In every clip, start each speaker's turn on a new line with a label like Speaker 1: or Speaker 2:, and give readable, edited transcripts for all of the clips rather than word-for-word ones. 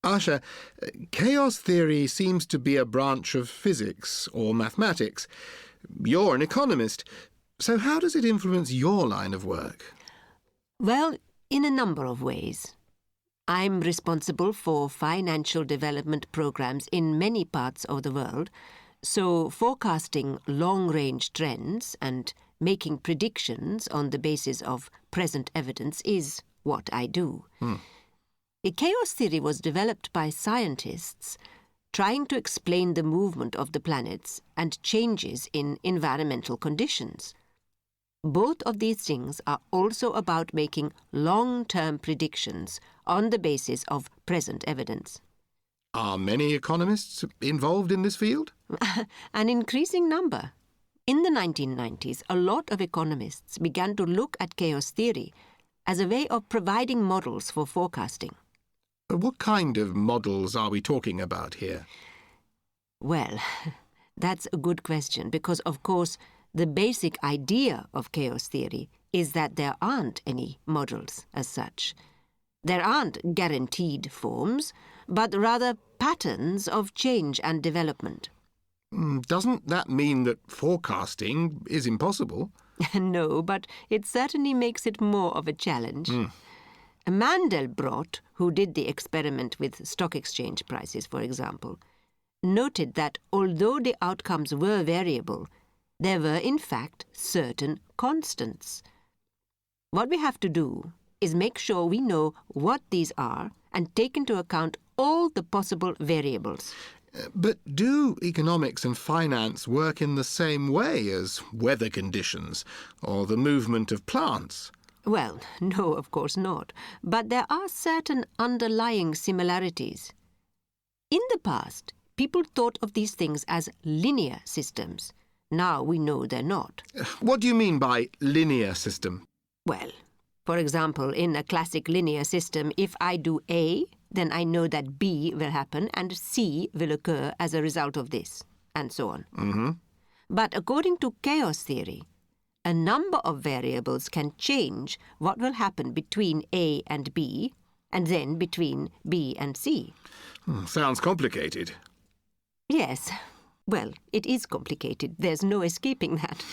Speaker 1: Asha, chaos theory seems to be a branch of physics or mathematics. You're an economist, so how does it influence your line of work?
Speaker 2: Well, in a number of ways. I'm responsible for financial development programs in many parts of the world, so forecasting long-range trends and making predictions on the basis of present evidence is what I do. Chaos theory was developed by scientists trying to explain the movement of the planets and changes in environmental conditions. Both of these things are also about making long-term predictions on the basis of present evidence.
Speaker 1: Are many economists involved in this field?
Speaker 2: An increasing number. In the 1990s, a lot of economists began to look at chaos theory as a way of providing models for forecasting.
Speaker 1: What kind of models are we talking about here?
Speaker 2: Well, that's a good question because, of course, the basic idea of chaos theory is that there aren't any models as such. There aren't guaranteed forms, but rather patterns of change and development.
Speaker 1: Doesn't that mean that forecasting is impossible?
Speaker 2: No, but it certainly makes it more of a challenge. Mandelbrot, who did the experiment with stock exchange prices, for example, noted that although the outcomes were variable, there were in fact certain constants. What we have to do is make sure we know what these are and take into account all the possible variables.
Speaker 1: But do economics and finance work in the same way as weather conditions or the movement of plants?
Speaker 2: Well, no, of course not. But there are certain underlying similarities. In the past, people thought of these things as linear systems. Now we know they're not.
Speaker 1: What do you mean by linear system?
Speaker 2: Well, for example, in a classic linear system, if I do A, then I know that B will happen and C will occur as a result of this, and so on. But according to chaos theory, a number of variables can change what will happen between A and B, and then between B and C.
Speaker 1: Sounds complicated.
Speaker 2: Yes. Well, it is complicated. There's no escaping that.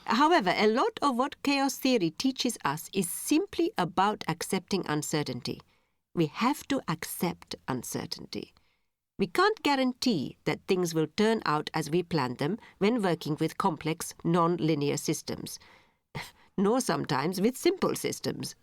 Speaker 2: However, a lot of what chaos theory teaches us is simply about accepting uncertainty. We have to accept uncertainty. We can't guarantee that things will turn out as we planned them when working with complex, non-linear systems, nor sometimes with simple systems.